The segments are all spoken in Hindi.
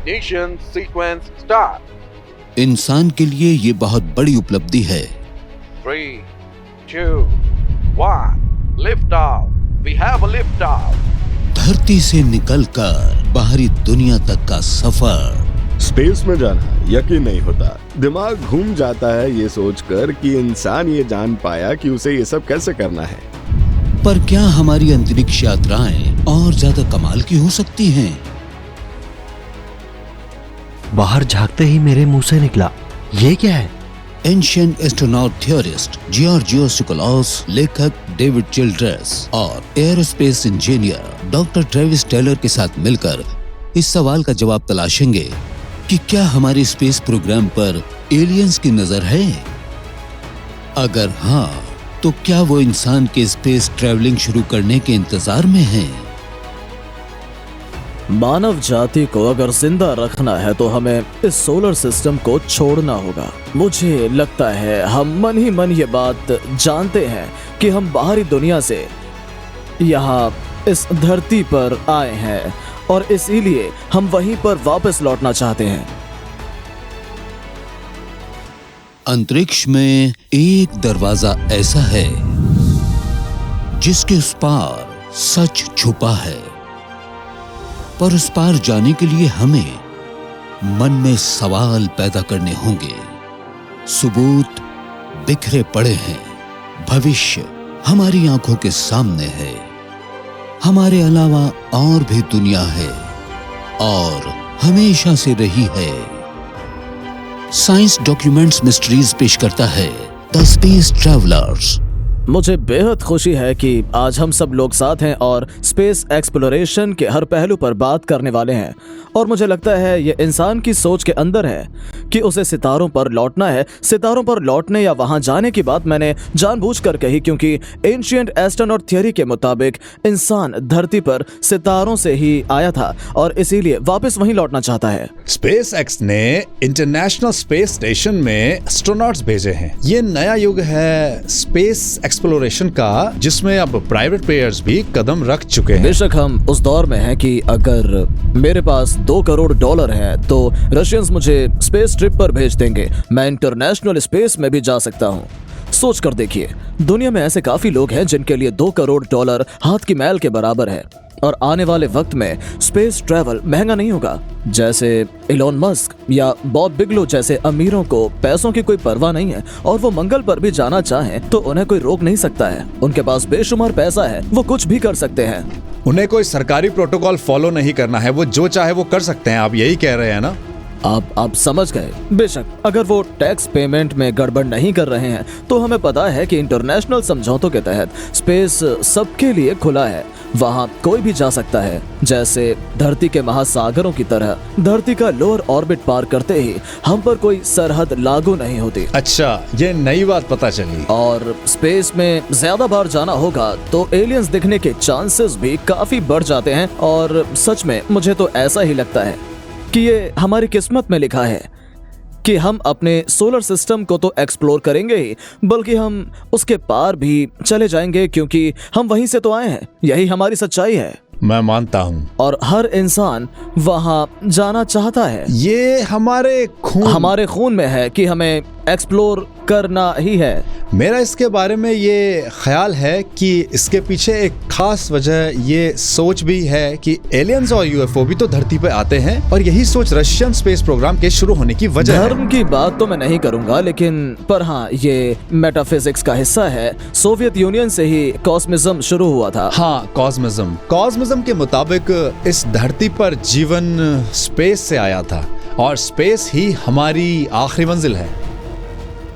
Ignition sequence start. इंसान के लिए ये बहुत बड़ी उपलब्धि है। 3, 2, 1. Lift off. We have a lift off. धरती से निकलकर बाहरी दुनिया तक का सफर। स्पेस में जाना यकीन नहीं होता। दिमाग घूम जाता है ये सोचकर कि इंसान ये जान पाया कि उसे ये सब कैसे करना है। पर क्या हमारी अंतरिक्ष यात्राएं और ज्यादा कमाल की हो सकती हैं? बाहर झांकते ही मेरे मुंह से निकला, ये क्या है? Ancient astronaut theorist Giorgio Tsoukalos, लेखक डेविड चिल्ड्रेस और aerospace engineer doctor Travis Taylor के साथ मिलकर इस सवाल का जवाब तलाशेंगे कि क्या हमारे स्पेस प्रोग्राम पर एलियंस की नजर है? अगर हाँ, तो क्या वो इंसान के स्पेस ट्रैवलिंग शुरू करने के इंतजार में हैं? मानव जाति को अगर जिंदा रखना है तो हमें इस सोलर सिस्टम को छोड़ना होगा। मुझे लगता है हम मन ही मन ये बात जानते हैं कि हम बाहरी दुनिया से यहाँ इस धरती पर आए हैं और इसीलिए हम वहीं पर वापस लौटना चाहते हैं। अंतरिक्ष में एक दरवाजा ऐसा है जिसके उस पार सच छुपा है, पर उस पार जाने के लिए हमें मन में सवाल पैदा करने होंगे। सबूत बिखरे पड़े हैं, भविष्य हमारी आंखों के सामने है, हमारे अलावा और भी दुनिया है और हमेशा से रही है। साइंस डॉक्यूमेंट्स मिस्ट्रीज पेश करता है द स्पेस ट्रैवलर्स। मुझे बेहद खुशी है कि आज हम सब लोग साथ हैं और स्पेस एक्सप्लोरेशन के हर पहलू पर बात करने वाले हैं। और मुझे लगता है ये इंसान की सोच के अंदर है कि उसे सितारों पर लौटना है। सितारों पर लौटने या वहां जाने की बात मैंने जानबूझकर कही क्योंकि एंशिएंट एस्ट्रोनॉट थ्योरी के मुताबिक इंसान धरती पर सितारों से ही आया था और इसीलिए वापस वहीं लौटना चाहता है। स्पेस एक्स ने इंटरनेशनल स्पेस स्टेशन में एस्ट्रोनॉट्स भेजे हैं। ये नया युग है स्पेस एक्सप्लोरेशन का, जिसमें अब प्राइवेट प्लेयर्स भी कदम रख चुके हैं। बेशक हम उस दौर में हैं कि अगर मेरे पास $2 करोड़ है तो रशियंस मुझे स्पेस ट्रिप पर भेज देंगे। मैं इंटरनेशनल स्पेस में भी जा सकता हूँ। सोच कर देखिए, दुनिया में ऐसे काफी लोग हैं जिनके लिए $2 करोड़ हाथ की मैल के बराबर है और आने वाले वक्त में स्पेस ट्रैवल महंगा नहीं होगा। जैसे इलॉन मस्क या बॉब बिगलो जैसे अमीरों को पैसों की कोई परवाह नहीं है और वो मंगल पर भी जाना चाहें तो उन्हें कोई रोक नहीं सकता है। उनके पास बेशुमार पैसा है, वो कुछ भी कर सकते हैं। उन्हें कोई सरकारी प्रोटोकॉल फॉलो नहीं करना है, वो जो चाहे वो कर सकते हैं। आप यही कह रहे हैं ना? आप समझ गए। बेशक अगर वो टैक्स पेमेंट में गड़बड़ नहीं कर रहे हैं तो हमें पता है कि इंटरनेशनल समझौतों के तहत स्पेस सबके लिए खुला है। वहां कोई भी जा सकता है। जैसे धरती के महासागरों की तरह धरती का लोअर ऑर्बिट पार करते ही हम पर कोई सरहद लागू नहीं होती। अच्छा, ये नई बात पता चली। और स्पेस में ज्यादा बार जाना होगा तो एलियंस दिखने के चांसेस भी काफी बढ़ जाते हैं। और सच में मुझे तो ऐसा ही लगता है कि ये हमारी किस्मत में लिखा है कि हम अपने सोलर सिस्टम को तो एक्सप्लोर करेंगे ही, बल्कि हम उसके पार भी चले जाएंगे क्योंकि हम वहीं से तो आए हैं। यही हमारी सच्चाई है। मैं मानता हूँ। और हर इंसान वहां जाना चाहता है। ये हमारे खून में है कि हमें एक्सप्लोर करना ही है। मेरा इसके बारे में ये ख्याल है कि इसके पीछे एक खास वजह ये सोच भी है कि एलियंस और यूएफओ भी तो धरती पे आते हैं और यही सोच रशियन स्पेस प्रोग्राम के शुरू होने की वजह है। धर्म की बात तो मैं नहीं करूंगा, लेकिन पर हाँ, ये मेटाफिजिक्स का हिस्सा है। सोवियत यूनियन से ही कॉस्मिज्म शुरू हुआ था। हाँ, कॉस्मिज्म के मुताबिक इस धरती पर जीवन स्पेस से आया था और स्पेस ही हमारी आखिरी मंजिल है।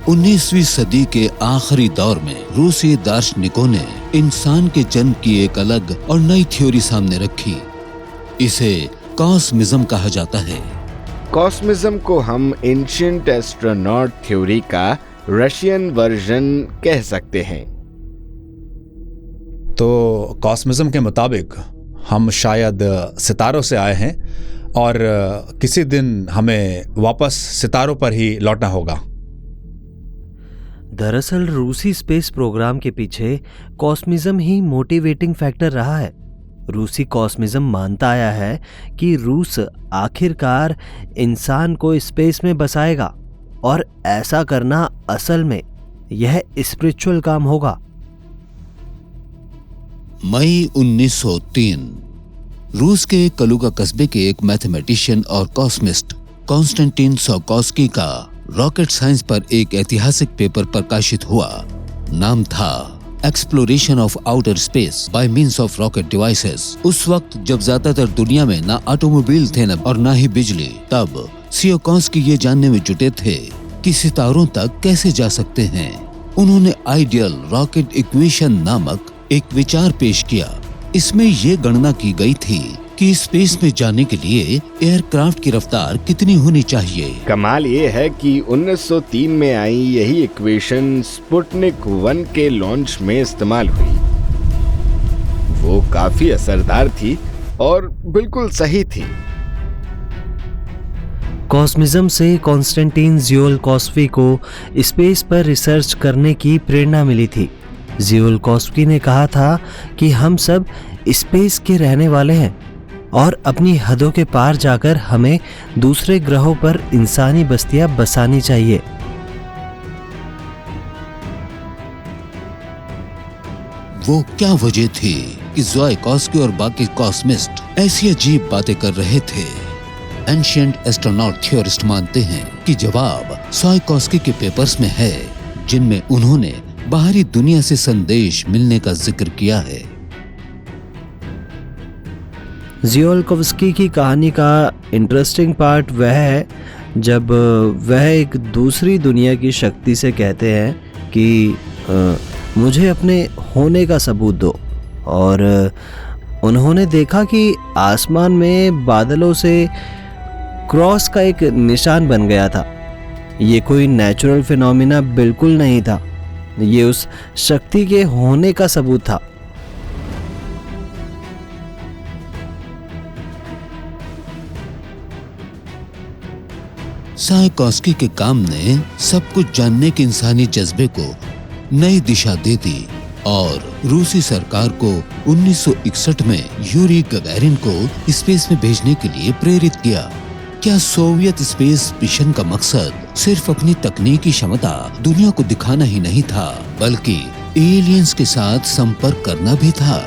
19वीं सदी के आखिरी दौर में रूसी दार्शनिकों ने इंसान के जन्म की एक अलग और नई थ्योरी सामने रखी। इसे कॉस्मिज्म कहा जाता है। कॉस्मिज्म को हम एंशिएंट एस्ट्रोनॉट थ्योरी का रशियन वर्जन कह सकते हैं। तो कॉस्मिज्म के मुताबिक हम शायद सितारों से आए हैं और किसी दिन हमें वापस सितारों पर ही लौटना होगा। दरअसल रूसी स्पेस प्रोग्राम के पीछे कॉस्मिज्म ही मोटिवेटिंग फैक्टर रहा है। रूसी कॉस्मिज्म मानता आया है कि रूस आखिरकार इंसान को स्पेस में बसाएगा और ऐसा करना असल में यह स्पिरिचुअल काम होगा। मई 1903 रूस के कलुगा कस्बे के एक मैथमेटिशियन और कॉस्मिस्ट कॉन्स्टेंटिन सोकोस्की का रॉकेट साइंस पर एक ऐतिहासिक पेपर प्रकाशित हुआ। नाम था exploration of outer space by means of rocket devices. उस वक्त जब ज्यादातर दुनिया में ना ऑटोमोबाइल थे और ना ही बिजली, तब सियोकोस्की ये जानने में जुटे थे कि सितारों तक कैसे जा सकते हैं। उन्होंने आइडियल रॉकेट इक्वेशन नामक एक विचार पेश किया। इसमें ये गणना की गई थी कि स्पेस में जाने के लिए एयरक्राफ्ट की रफ्तार कितनी होनी चाहिए। कमाल ये है कि 1903 में आई यही इक्वेशन स्पुतनिक 1 के लॉन्च में इस्तेमाल हुई। वो काफी असरदार थी और बिल्कुल सही थी। कॉस्मिज्म से कॉन्स्टेंटिन ज़ियोलकोस्की को स्पेस पर रिसर्च करने की प्रेरणा मिली थी। ज़ियोलकोस्की ने कहा था कि हम सब स्पेस के रहने वाले हैं और अपनी हदों के पार जाकर हमें दूसरे ग्रहों पर इंसानी बस्तियां बसानी चाहिए। वो क्या वजह थी कि ज़ियोलकोस्की और बाकी कॉस्मिस्ट ऐसी अजीब बातें कर रहे थे? एंशिएंट एस्ट्रोनॉट थ्योरिस्ट मानते हैं कि जवाब ज़ियोलकोस्की के पेपर्स में है, जिनमें उन्होंने बाहरी दुनिया से संदेश मिलने का जिक्र किया है। ज़ियोलकोस्की की कहानी का इंटरेस्टिंग पार्ट वह है जब वह एक दूसरी दुनिया की शक्ति से कहते हैं कि मुझे अपने होने का सबूत दो, और उन्होंने देखा कि आसमान में बादलों से क्रॉस का एक निशान बन गया था। ये कोई नेचुरल फिनोमिना बिल्कुल नहीं था, ये उस शक्ति के होने का सबूत था। ज़ियोलकोस्की के काम ने सब कुछ जानने के इंसानी जज्बे को नई दिशा दे दी और रूसी सरकार को 1961 में यूरी गगैरिन को स्पेस में भेजने के लिए प्रेरित किया। क्या सोवियत स्पेस मिशन का मकसद सिर्फ अपनी तकनीकी क्षमता दुनिया को दिखाना ही नहीं था, बल्कि एलियंस के साथ संपर्क करना भी था?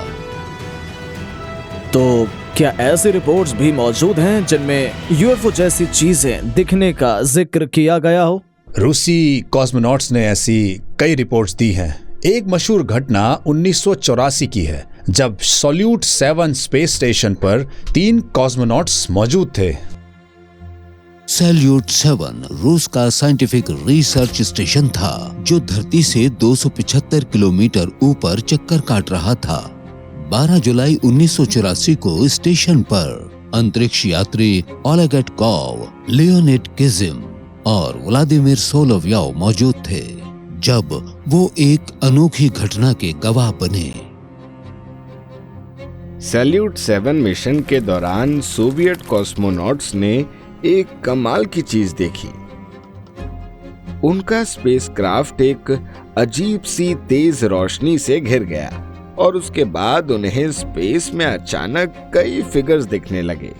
तो क्या ऐसी रिपोर्ट्स भी मौजूद हैं जिनमें यूएफओ जैसी चीजें दिखने का जिक्र किया गया हो? रूसी कॉस्मोनॉट्स ने ऐसी कई रिपोर्ट्स दी हैं। एक मशहूर घटना 1984 की है, जब सॉल्यूट 7 स्पेस स्टेशन पर 3 कॉस्मोनॉट्स मौजूद थे। सॉल्यूट 7 रूस का साइंटिफिक रिसर्च स्टेशन था, जो धरती से 275 किलोमीटर ऊपर चक्कर काट रहा था। 12 जुलाई 1984 को स्टेशन पर अंतरिक्ष यात्री ओलेग एटकोव, लियोनिड किजिम और व्लादिमीर सोलोव्योव मौजूद थे, जब वो एक अनोखी घटना के गवाह बने। सैल्यूट 7 मिशन के दौरान सोवियत कॉस्मोनॉट्स ने एक कमाल की चीज देखी। उनका स्पेसक्राफ्ट एक अजीब सी तेज रोशनी से घिर गया और उसके बाद उन्हें स्पेस में अचानक कई फिगर्स दिखने लगे।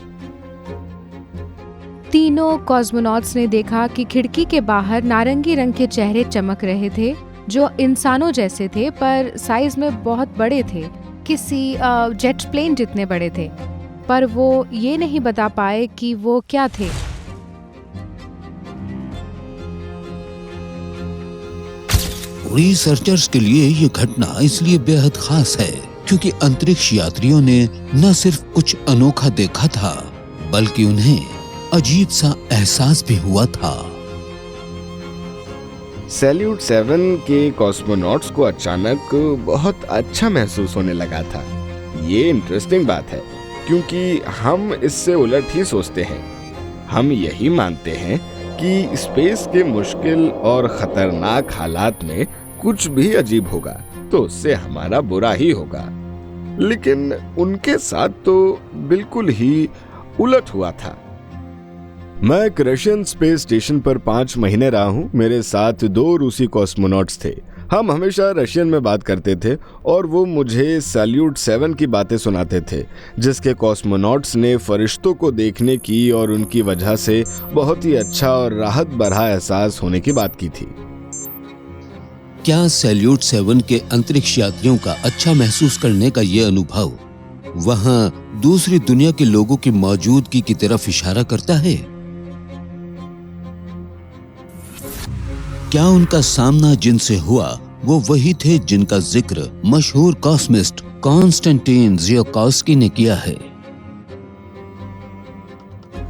तीनों कॉस्मोनॉट्स ने देखा कि खिड़की के बाहर नारंगी रंग के चेहरे चमक रहे थे, जो इंसानों जैसे थे पर साइज में बहुत बड़े थे, किसी जेट प्लेन जितने बड़े थे, पर वो ये नहीं बता पाए कि वो क्या थे। रिसर्चर्स के लिए ये घटना इसलिए बेहद खास है क्योंकि अंतरिक्ष यात्रियों ने न सिर्फ कुछ अनोखा देखा था, बल्कि उन्हें अजीब सा एहसास भी हुआ था। सैल्यूट 7 के कॉस्मोनॉट्स को अचानक बहुत अच्छा महसूस होने लगा था। ये इंटरेस्टिंग बात है क्योंकि हम इससे उलट ही सोचते हैं। हम यही मानते हैं कि स्पेस के मुश्किल और खतरनाक हालात में कुछ भी अजीब होगा तो उससे हमारा बुरा ही होगा, लेकिन उनके साथ तो बिल्कुल ही उलट हुआ था। मैं एक रशियन स्पेस स्टेशन पर 5 महीने रहा हूं। मेरे साथ 2 रूसी कॉस्मोनॉट्स थे। हम हमेशा रशियन में बात करते थे और वो मुझे सैल्यूट 7 की बातें सुनाते थे, जिसके कॉस्मोनॉट्स ने फरिश्तों को देखने की और उनकी वजह से बहुत ही अच्छा और राहत भरा एहसास होने की बात की थी। क्या सैल्यूट 7 के अंतरिक्ष यात्रियों का अच्छा महसूस करने का ये अनुभव वहां दूसरी दुनिया के लोगों की मौजूदगी की तरफ इशारा करता है? क्या उनका सामना जिनसे हुआ वो वही थे जिनका जिक्र मशहूर कॉस्मिस्ट कॉन्स्टेंटीन ज़ियोलकोव्स्की ने किया है?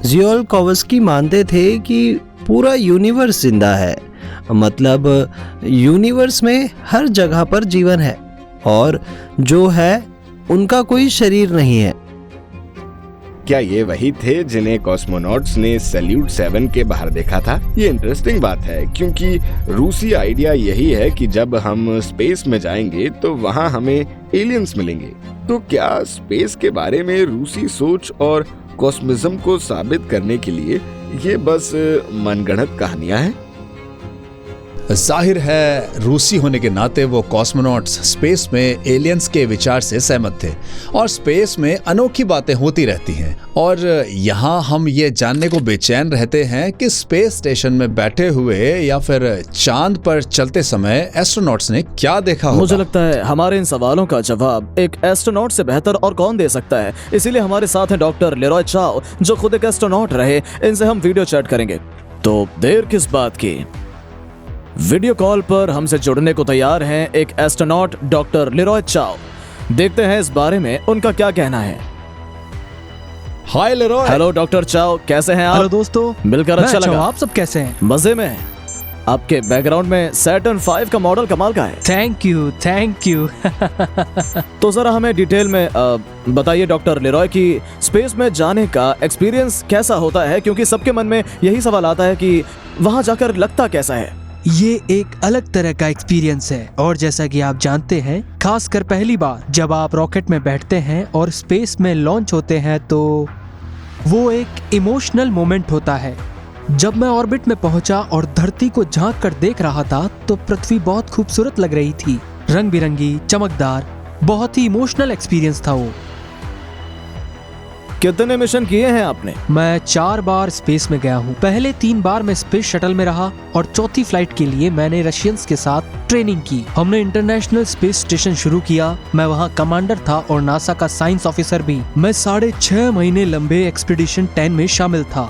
ज़ियोलकोव्स्की मानते थे कि पूरा यूनिवर्स जिंदा है, मतलब यूनिवर्स में हर जगह पर जीवन है और जो है उनका कोई शरीर नहीं है। क्या ये वही थे जिन्हें कॉस्मोनॉट्स ने सैल्यूट 7 के बाहर देखा था? ये इंटरेस्टिंग बात है क्योंकि रूसी आइडिया यही है कि जब हम स्पेस में जाएंगे तो वहाँ हमें एलियंस मिलेंगे। तो क्या स्पेस के बारे में रूसी सोच और कॉस्मिज्म को साबित करने के लिए ये बस मनगढ़ंत कहानियां हैं? जाहिर है रूसी होने के नाते वो कॉस्मोनॉट्स स्पेस में एलियंस के विचार से सहमत थे और स्पेस में अनोखी बातें होती रहती हैं। और यहाँ हम ये जानने को बेचैन रहते हैं कि स्पेस स्टेशन में बैठे हुए या फिर चांद पर चलते समय एस्ट्रोनॉट्स ने क्या देखा होगा। मुझे लगता है हमारे इन सवालों का जवाब एक एस्ट्रोनॉट से बेहतर और कौन दे सकता है। इसीलिए हमारे साथ हैं डॉक्टर लेरॉय चाओ, जो खुद एक एस्ट्रोनॉट रहे। इनसे हम वीडियो चैट करेंगे। तो देर किस बात की, वीडियो कॉल पर हमसे जुड़ने को तैयार हैं एक एस्ट्रोनॉट डॉक्टर लेरॉय चाओ। देखते हैं इस बारे में उनका क्या कहना है। हाय लेरॉय। हेलो डॉक्टर चाओ, कैसे हैं आप? हेलो दोस्तों, मिलकर अच्छा लगा। आप सब कैसे हैं? मजे में हैं। आपके बैकग्राउंड में सैटर्न 5 का मॉडल कमाल का है। Thank you. तो जरा हमें डिटेल में बताइए डॉक्टर लेरॉय कि स्पेस में जाने का एक्सपीरियंस कैसा होता है, क्योंकि सबके मन में यही सवाल आता है कि वहां जाकर लगता कैसा है। ये एक अलग तरह का एक्सपीरियंस है और जैसा कि आप जानते हैं, खासकर पहली बार जब आप रॉकेट में बैठते हैं और स्पेस में लॉन्च होते हैं तो वो एक इमोशनल मोमेंट होता है। जब मैं ऑर्बिट में पहुंचा और धरती को झांक कर देख रहा था तो पृथ्वी बहुत खूबसूरत लग रही थी, रंग बिरंगी, चमकदार, बहुत ही इमोशनल एक्सपीरियंस था वो। कितने मिशन किए हैं आपने? मैं 4 बार स्पेस में गया हूँ। पहले 3 बार मैं स्पेस शटल में रहा और चौथी फ्लाइट के लिए मैंने रशियंस के साथ ट्रेनिंग की। हमने इंटरनेशनल स्पेस स्टेशन शुरू किया। मैं वहाँ कमांडर था और नासा का साइंस ऑफिसर भी। मैं 6.5 महीने लंबे एक्सपीडिशन 10 में शामिल था।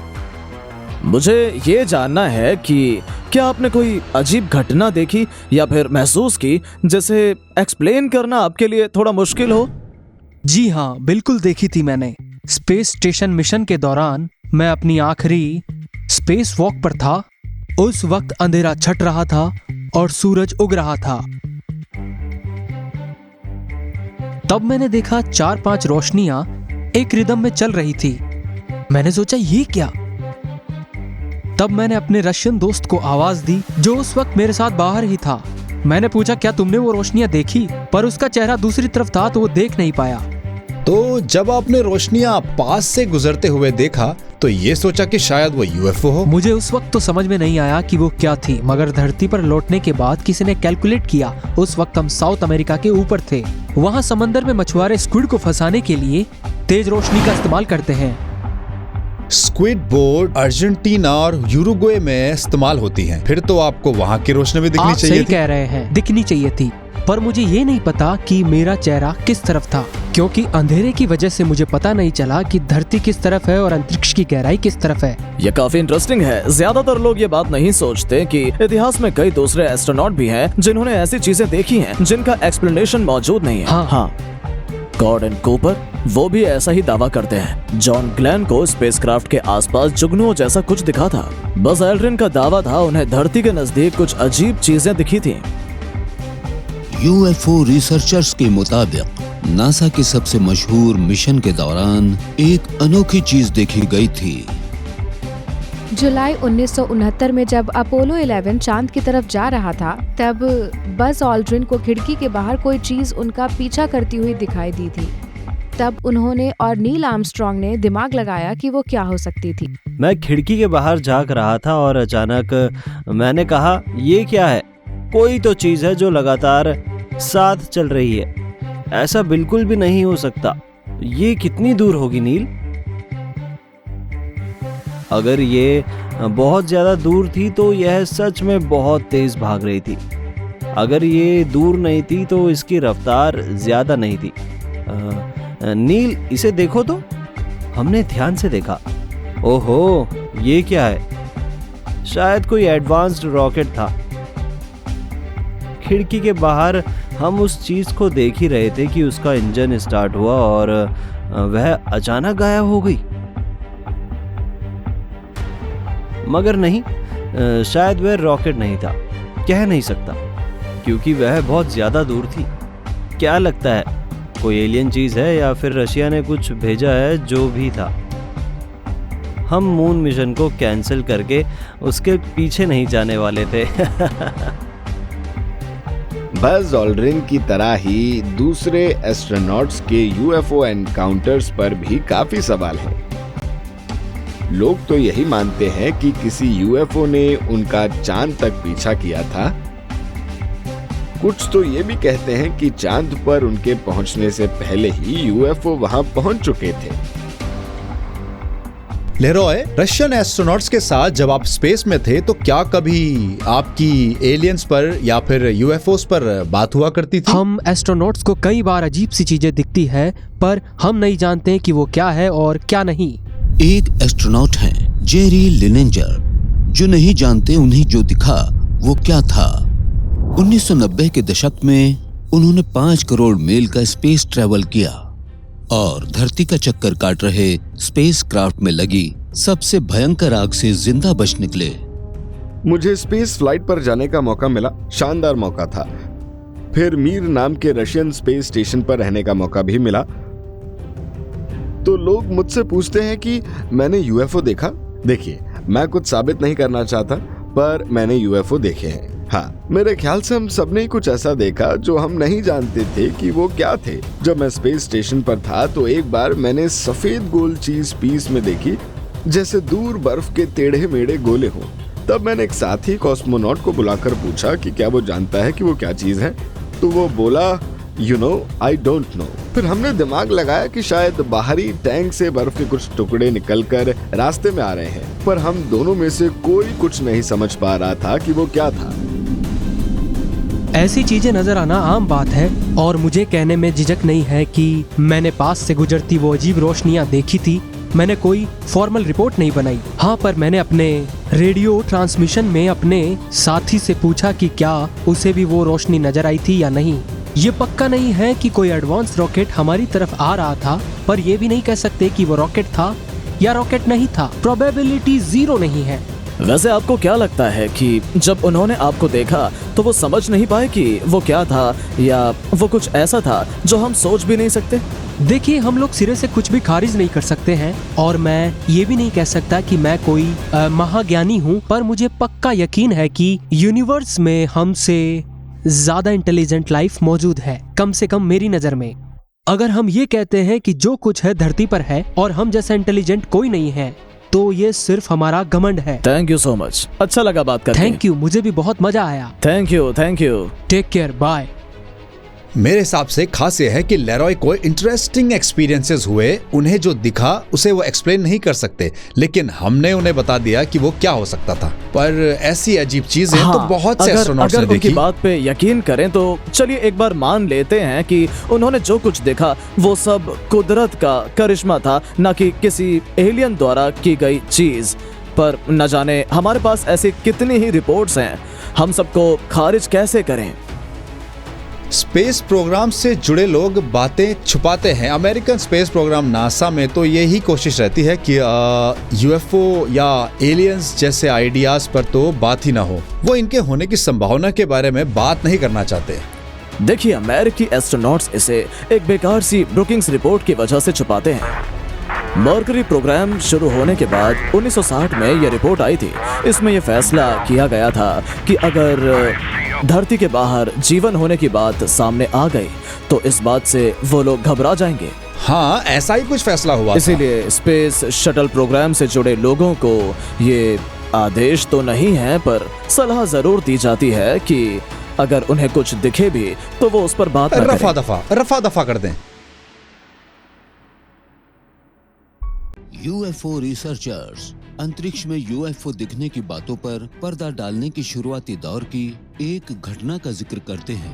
मुझे ये जानना है कि क्या आपने कोई अजीब घटना देखी या फिर महसूस की जिसे एक्सप्लेन करना आपके लिए थोड़ा मुश्किल हो? जी हाँ, बिल्कुल देखी थी मैंने। स्पेस स्टेशन मिशन के दौरान मैं अपनी आखिरी स्पेस वॉक पर था। उस वक्त अंधेरा छट रहा था और सूरज उग रहा था। तब मैंने देखा 4-5 रोशनियां एक रिदम में चल रही थी। मैंने सोचा ये क्या? तब मैंने अपने रशियन दोस्त को आवाज दी जो उस वक्त मेरे साथ बाहर ही था। मैंने पूछा क्या तुमने वो रोशनियां देखी? पर उसका चेहरा दूसरी तरफ था तो वो देख नहीं पाया। तो जब आपने रोशनियां पास से गुजरते हुए देखा तो ये सोचा कि शायद वो यूएफओ हो? मुझे उस वक्त तो समझ में नहीं आया कि वो क्या थी, मगर धरती पर लौटने के बाद किसी ने कैलकुलेट किया। उस वक्त हम साउथ अमेरिका के ऊपर थे। वहाँ समंदर में मछुआरे स्क्विड को फंसाने के लिए तेज रोशनी का इस्तेमाल करते हैं। स्क्विड बोर्ड अर्जेंटीना और यूरुग्वे में इस्तेमाल होती हैं। फिर तो आपको वहाँ की रोशनी भी दिखनी आप चाहिए सही थी। कह रहे हैं, दिखनी चाहिए थी, पर मुझे ये नहीं पता कि मेरा चेहरा किस तरफ था, क्योंकि अंधेरे की वजह से मुझे पता नहीं चला कि धरती किस तरफ है और अंतरिक्ष की गहराई किस तरफ है। ये काफी इंटरेस्टिंग है। ज्यादातर लोग ये बात नहीं सोचते कि इतिहास में कई दूसरे एस्ट्रोनॉट भी हैं जिन्होंने ऐसी चीजें देखी हैं जिनका एक्सप्लेनेशन मौजूद नहीं है। हाँ। गॉर्डन कूपर वो भी ऐसा ही दावा करते हैं। जॉन ग्लेन को स्पेसक्राफ्ट के आसपास जुगनुओं जैसा कुछ दिखा था। बज़ एल्ड्रिन का दावा था उन्हें धरती के नजदीक कुछ अजीब चीजें दिखी थी। यूएफओ रिसर्चर्स के मुताबिक नासा के सबसे मशहूर मिशन के दौरान एक अनोखी चीज देखी गई थी। जुलाई 1969 में जब अपोलो 11 चांद की तरफ जा रहा था, तब बज़ ऑल्ड्रिन को खिड़की के बाहर कोई चीज उनका पीछा करती हुई दिखाई दी थी। तब उन्होंने और नील आर्मस्ट्रांग ने दिमाग लगाया कि वो क्या हो सकती थी। मैं खिड़की के बाहर झांक रहा था और अचानक मैंने कहा, ये क्या है? कोई तो चीज है जो लगातार साथ चल रही है। ऐसा बिल्कुल भी नहीं हो सकता। ये कितनी दूर होगी नील? अगर ये बहुत ज्यादा दूर थी तो यह सच में बहुत तेज भाग रही थी। अगर ये दूर नहीं थी तो इसकी रफ्तार ज्यादा नहीं थी। नील, इसे देखो तो। हमने ध्यान से देखा। ओहो, ये क्या है? शायद कोई एडवांस्ड रॉकेट था। खिड़की के बाहर हम उस चीज को देख ही रहे थे कि उसका इंजन स्टार्ट हुआ और वह अचानक गायब हो गई। मगर नहीं, शायद वह रॉकेट नहीं था। कह नहीं सकता क्योंकि वह बहुत ज्यादा दूर थी। क्या लगता है, कोई एलियन चीज है या फिर रशिया ने कुछ भेजा है? जो भी था, हम मून मिशन को कैंसिल करके उसके पीछे नहीं जाने वाले थे। बज़ ऑल्ड्रिन की तरह ही दूसरे एस्ट्रोनॉट्स के यूएफओ एनकाउंटर्स पर भी काफी सवाल हैं। लोग तो यही मानते हैं कि किसी यूएफओ ने उनका चांद तक पीछा किया था। कुछ तो ये भी कहते हैं कि चांद पर उनके पहुंचने से पहले ही यूएफओ वहां पहुंच चुके थे। लेरॉय, रशियन एस्ट्रोनॉट्स के साथ जब आप स्पेस में थे तो क्या कभी आपकी एलियंस पर या फिर यूएफओस पर बात हुआ करती थी? हम एस्ट्रोनॉट्स को कई बार अजीब सी चीजें दिखती है, पर हम नहीं जानते कि वो क्या है और क्या नहीं। एक एस्ट्रोनॉट हैं, जेरी लिनेंजर, जो नहीं जानते उन्हें जो दिखा वो क्या था। 1990 के दशक में उन्होंने 5 करोड़ मील का स्पेस ट्रैवल किया और धरती का चक्कर काट रहे स्पेस क्राफ्ट में लगी सबसे भयंकर आग से जिंदा बच निकले। मुझे स्पेस फ्लाइट पर जाने का मौका मिला, शानदार मौका था। फिर मीर नाम के रशियन स्पेस स्टेशन पर रहने का मौका भी मिला। तो लोग मुझसे पूछते हैं कि मैंने यूएफओ देखा। देखिए, मैं कुछ साबित नहीं करना चाहता, पर मैंने यूएफओ देखे हैं। हाँ, मेरे ख्याल से हम सबने ही कुछ ऐसा देखा जो हम नहीं जानते थे कि वो क्या थे। जब मैं स्पेस स्टेशन पर था तो एक बार मैंने सफेद गोल चीज पीस में देखी, जैसे दूर बर्फ के टेढ़े मेढ़े गोले हों। तब मैंने एक साथी कॉस्मोनॉट को बुलाकर पूछा कि क्या वो जानता है कि वो क्या चीज है। तो वो बोला, you know, I don't know. फिर हमने दिमाग लगाया कि शायद बाहरी टैंक से बर्फ के कुछ टुकड़े निकलकर रास्ते में आ रहे हैं, पर हम दोनों में से कोई कुछ नहीं समझ पा रहा था कि वो क्या था। ऐसी चीजें नजर आना आम बात है और मुझे कहने में झिझक नहीं है कि मैंने पास से गुजरती वो अजीब रोशनियां देखी थी। मैंने कोई फॉर्मल रिपोर्ट नहीं बनाई। हाँ, पर मैंने अपने रेडियो ट्रांसमिशन में अपने साथी से पूछा कि क्या उसे भी वो रोशनी नजर आई थी या नहीं। ये पक्का नहीं है कि कोई एडवांस रॉकेट हमारी तरफ आ रहा था, पर यह भी नहीं कह सकते कि वो रॉकेट था या रॉकेट नहीं था। प्रोबेबिलिटी 0 नहीं है। वैसे आपको क्या लगता है कि जब उन्होंने आपको देखा तो वो समझ नहीं पाए कि वो क्या था, या वो कुछ ऐसा था जो हम सोच भी नहीं सकते? देखिए, हम लोग सिरे से कुछ भी खारिज नहीं कर सकते हैं और मैं ये भी नहीं कह सकता कि मैं कोई महाज्ञानी हूँ, पर मुझे पक्का यकीन है कि यूनिवर्स में हमसे ज्यादा इंटेलिजेंट लाइफ मौजूद है, कम से कम मेरी नजर में। अगर हम ये कहते हैं कि जो कुछ है धरती पर है और हम जैसा इंटेलिजेंट कोई नहीं है, तो ये सिर्फ हमारा घमंड है। थैंक यू सो मच, अच्छा लगा बात करके। थैंक यू, मुझे भी बहुत मजा आया। Thank you, thank you. Take care, bye. मेरे हिसाब से खास ये है कि लेरॉय को इंटरेस्टिंग एक्सपीरियंसेस हुए। उन्हें जो दिखा उसे वो एक्सप्लेन नहीं कर सकते, लेकिन हमने उन्हें बता दिया कि वो क्या हो सकता था। पर ऐसी अजीब चीजें तो बहुत से एस्ट्रोनॉट्स ने देखी। उनकी बात पे यकीन करें तो चलिए एक बार मान लेते हैं कि उन्होंने जो कुछ देखा वो सब कुदरत का करिश्मा था, न कि किसी एलियन द्वारा की गई चीज। पर न जाने हमारे पास ऐसी कितनी ही रिपोर्ट्स हैं, हम सबको खारिज कैसे करें? स्पेस प्रोग्राम से जुड़े लोग बातें छुपाते हैं। अमेरिकन स्पेस प्रोग्राम नासा में तो यही कोशिश रहती है कि यूएफओ या एलियंस जैसे आइडियाज पर तो बात ही ना हो। वो इनके होने की संभावना के बारे में बात नहीं करना चाहते। देखिए, अमेरिकी एस्ट्रोनॉट्स इसे एक बेकार सी ब्रुकिंग्स रिपोर्ट की वजह से छुपाते हैं। मर्करी प्रोग्राम शुरू होने के बाद 1960 में यह रिपोर्ट आई थी। इसमें यह फैसला किया गया था कि अगर धरती के बाहर जीवन होने की बात सामने आ गई तो इस बात से वो लोग घबरा जाएंगे। हाँ, ऐसा ही कुछ फैसला हुआ। इसीलिए स्पेस शटल प्रोग्राम से जुड़े लोगों को ये आदेश तो नहीं है, पर सलाह जरूर दी जाती है कि अगर उन्हें कुछ दिखे भी तो वो उस पर बात न करें। रफा दफा कर दें। यूएफओ रिसर्चर्स अंतरिक्ष में यूएफओ दिखने की बातों पर पर्दा डालने की शुरुआती दौर की एक घटना का जिक्र करते हैं।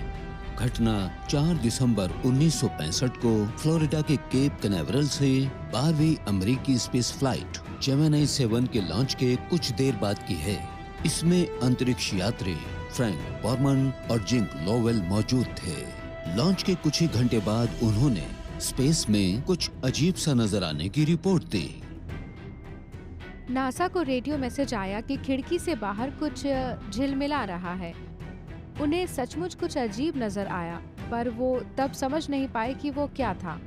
घटना 4 दिसंबर 1965 को फ्लोरिडा के केप कैनावरल से 12वीं अमेरिकी स्पेस फ्लाइट जेमिनी 7 के लॉन्च के कुछ देर बाद की है। इसमें अंतरिक्ष यात्री फ्रैंक बॉर्मन और जिंक लोवेल मौजूद थे। लॉन्च के कुछ ही घंटे बाद उन्होंने स्पेस में कुछ अजीब सा नजर आने की रिपोर्ट दी। नासा को रेडियो मैसेज आया कि खिड़की से बाहर कुछ झिलमिला रहा है। उन्हें सचमुच कुछ अजीब नजर आया, पर वो तब समझ नहीं पाए कि वो क्या था।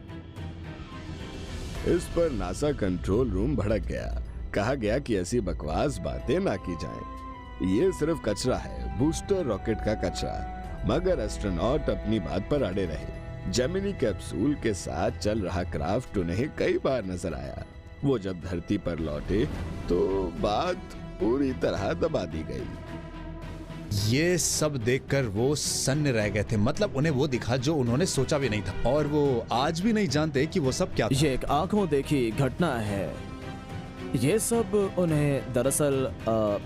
इस पर नासा कंट्रोल रूम भड़क गया। कहा गया कि ऐसी बकवास बातें ना की जाएं। ये सिर्फ कचरा है, बूस्टर रॉकेट का कचरा। मगर एस्ट्रोनॉट अपनी बात पर अड़े रहे। जेमिनी कैप्सूल के साथ चल रहा क्राफ्ट उन्हें कई बार नजर आया। वो जब धरती पर लौटे तो बात पूरी तरह दबा दी गई। ये सब देखकर वो सन्न रह गए थे। मतलब उन्हें वो दिखा जो उन्होंने सोचा भी नहीं था, और वो आज भी नहीं जानते कि वो सब क्या था। ये एक आंखों देखी घटना है। ये सब उन्हें दरअसल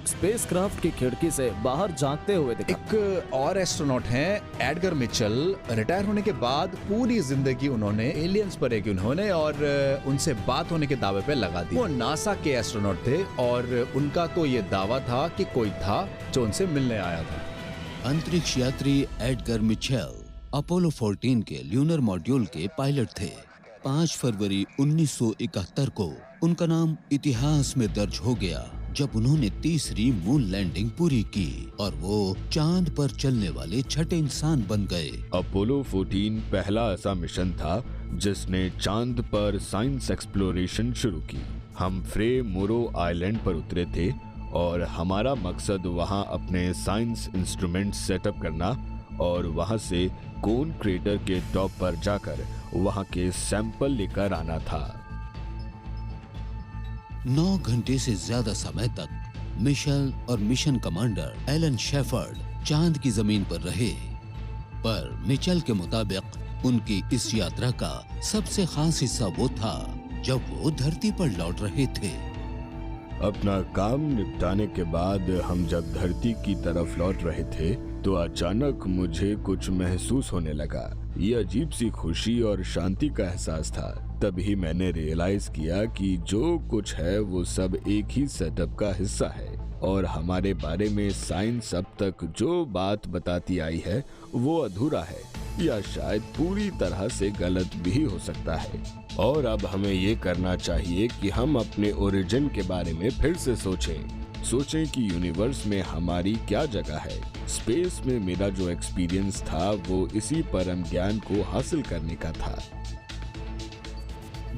स्पेसक्राफ्ट की खिड़की से बाहर झांकते हुए दिखा। एक और एस्ट्रोनॉट हैं एडगर मिचेल। रिटायर होने के बाद पूरी जिंदगी उन्होंने एलियंस पर एक उन्होंने और उनसे बात होने के दावे पे लगा दी। वो नासा के एस्ट्रोनॉट थे और उनका तो ये दावा था कि कोई था जो उनसे मिलने आया था। अंतरिक्ष यात्री एडगर मिचेल अपोलो 14 के ल्यूनर मॉड्यूल के पायलट थे। 5 फरवरी 1971 को उनका नाम इतिहास में दर्ज हो गया जब उन्होंने तीसरी मून लैंडिंग पूरी की और वो चांद पर चलने वाले छठे इंसान बन गए। अपोलो 14 पहला ऐसा मिशन था जिसने चांद पर साइंस एक्सप्लोरेशन शुरू की। हम फ्रे मोरो आइलैंड पर उतरे थे और हमारा मकसद वहां अपने साइंस इंस्ट्रूमेंट सेटअप करना और वहां से कोन क्रेटर के टॉप पर जाकर वहां के सैंपल लेकर आना था। 9 घंटे से ज्यादा समय तक मिशेल और मिशन कमांडर एलन शेफर्ड चांद की जमीन पर रहे, पर मिचेल के मुताबिक उनकी इस यात्रा का सबसे खास हिस्सा वो था जब वो धरती पर लौट रहे थे। अपना काम निपटाने के बाद हम जब धरती की तरफ लौट रहे थे तो अचानक मुझे कुछ महसूस होने लगा। ये अजीब सी खुशी और शांति का एहसास था। तभी मैंने रियलाइज किया कि जो कुछ है वो सब एक ही सेटअप का हिस्सा है और हमारे बारे में साइंस अब तक जो बात बताती आई है वो अधूरा है या शायद पूरी तरह से गलत भी हो सकता है। और अब हमें ये करना चाहिए कि हम अपने ओरिजिन के बारे में फिर से सोचें कि यूनिवर्स में हमारी क्या जगह है। स्पेस में मेरा जो एक्सपीरियंस था वो इसी परम ज्ञान को हासिल करने का था।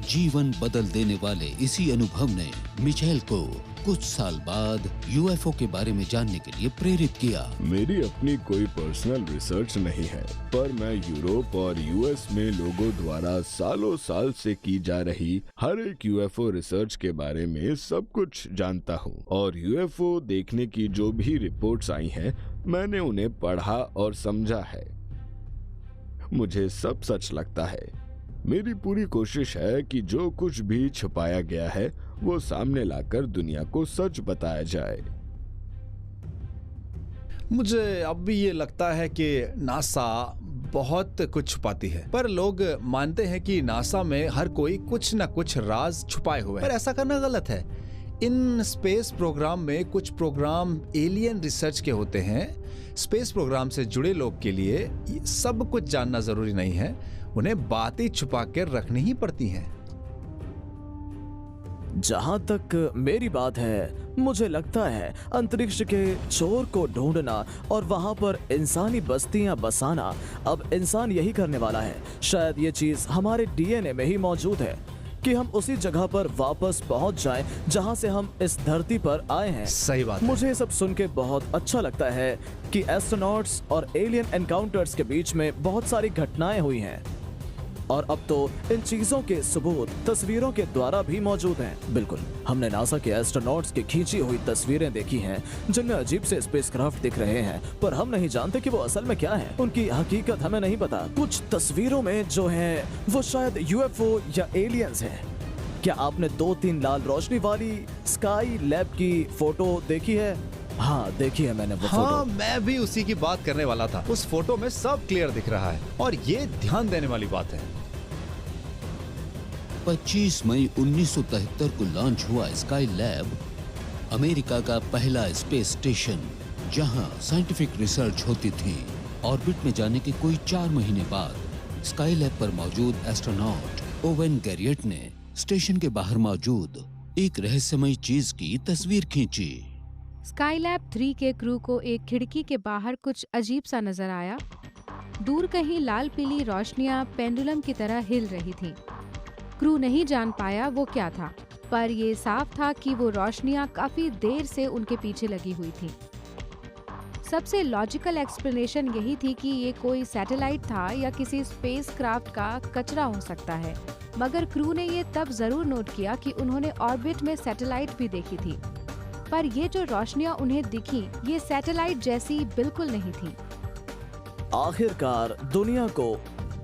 जीवन बदल देने वाले इसी अनुभव ने मिचेल को कुछ साल बाद यूएफओ के बारे में जानने के लिए प्रेरित किया। मेरी अपनी कोई पर्सनल रिसर्च नहीं है, पर मैं यूरोप और यूएस में लोगों द्वारा सालों साल से की जा रही हर एक यूएफओ रिसर्च के बारे में सब कुछ जानता हूँ। और यूएफओ देखने की जो भी रिपोर्ट्स आई हैं, मैंने उन्हें पढ़ा और समझा है। मुझे सब सच लगता है। मेरी पूरी कोशिश है कि जो कुछ भी छुपाया गया है वो सामने लाकर दुनिया को सच बताया जाए। मुझे अब भी ये लगता है कि नासा बहुत कुछ छुपाती है, पर लोग मानते हैं कि नासा में हर कोई कुछ न कुछ राज छुपाए हुए है, पर ऐसा करना गलत है। इन स्पेस प्रोग्राम में कुछ प्रोग्राम एलियन रिसर्च के होते हैं। स्पेस प्रोग्राम से जुड़े लोग के लिए सब कुछ जानना जरूरी नहीं है, उन्हें बातें छुपा कर रखनी ही पड़ती हैं। जहां तक मेरी बात है, मुझे लगता है अंतरिक्ष के चोर को ढूंढना और वहां पर इंसानी बस्तियां बसाना अब इंसान यही करने वाला है। शायद ये चीज हमारे डीएनए में ही मौजूद है कि हम उसी जगह पर वापस पहुंच जाएं जहां से हम इस धरती पर आए हैं। सही बात है। मुझे ये सब सुन के बहुत अच्छा लगता है कि एस्ट्रोनॉट्स और एलियन एनकाउंटर्स के बीच में बहुत सारी घटनाएं हुई हैं और अब तो इन चीजों के सबूत तस्वीरों के द्वारा भी मौजूद हैं। बिल्कुल। हमने नासा के एस्ट्रोनॉट्स की खींची हुई तस्वीरें देखी हैं जिनमें अजीब से स्पेसक्राफ्ट दिख रहे हैं, पर हम नहीं जानते कि वो असल में क्या है। उनकी हकीकत हमें नहीं पता। कुछ तस्वीरों में जो है वो शायद यूएफओ या एलियंस हैं। क्या आपने 2-3 लाल रोशनी वाली स्काई लैब की फोटो देखी है? हाँ, देखी है मैंने वो हाँ, फोटो। मैं भी उसी की बात करने वाला था। उस फोटो में सब क्लियर दिख रहा है और ये ध्यान देने वाली बात है। 25 मई 1973 को लॉन्च हुआ स्काई लैब अमेरिका का पहला स्पेस स्टेशन, जहां साइंटिफिक रिसर्च होती थी। ऑर्बिट में जाने के कोई 4 महीने बाद स्काई लैब पर मौजूद एस्ट्रोनॉट ओवेन गैरियट ने स्टेशन के बाहर मौजूद एक रहस्यमयी चीज की तस्वीर खींची। स्काईलैब 3 के क्रू को एक खिड़की के बाहर कुछ अजीब सा नजर आया। दूर कहीं लाल पीली रोशनियां पेंडुलम की तरह हिल रही थीं। क्रू नहीं जान पाया वो क्या था, पर ये साफ था कि वो रोशनियां काफी देर से उनके पीछे लगी हुई थीं। सबसे लॉजिकल एक्सप्लेनेशन यही थी कि ये कोई सैटेलाइट था या किसी स्पेसक्राफ्ट का कचरा हो सकता है, मगर क्रू ने ये तब जरूर नोट किया कि उन्होंने ऑर्बिट में सैटेलाइट भी देखी थी, पर ये जो रोशनियां उन्हें दिखी ये सैटेलाइट जैसी बिल्कुल नहीं थी। आखिरकार दुनिया को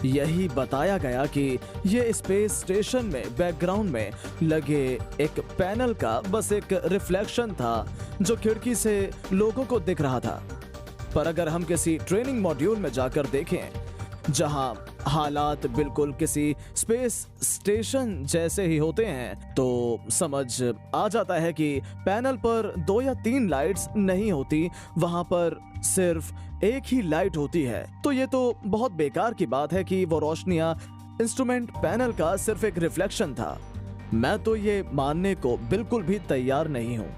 यही बताया गया कि ये स्पेस स्टेशन में बैकग्राउंड में लगे एक पैनल का बस एक रिफ्लेक्शन था जो खिड़की से लोगों को दिख रहा था। पर अगर हम किसी ट्रेनिंग मॉड्यूल में जाकर देखें जहां हालात बिल्कुल किसी स्पेस स्टेशन जैसे ही होते हैं, तो समझ आ जाता है कि पैनल पर 2 या 3 लाइट्स नहीं होती, वहां पर सिर्फ एक ही लाइट होती है। तो ये तो बहुत बेकार की बात है कि वो रोशनियां इंस्ट्रूमेंट पैनल का सिर्फ एक रिफ्लेक्शन था। मैं तो ये मानने को बिल्कुल भी तैयार नहीं हूँ।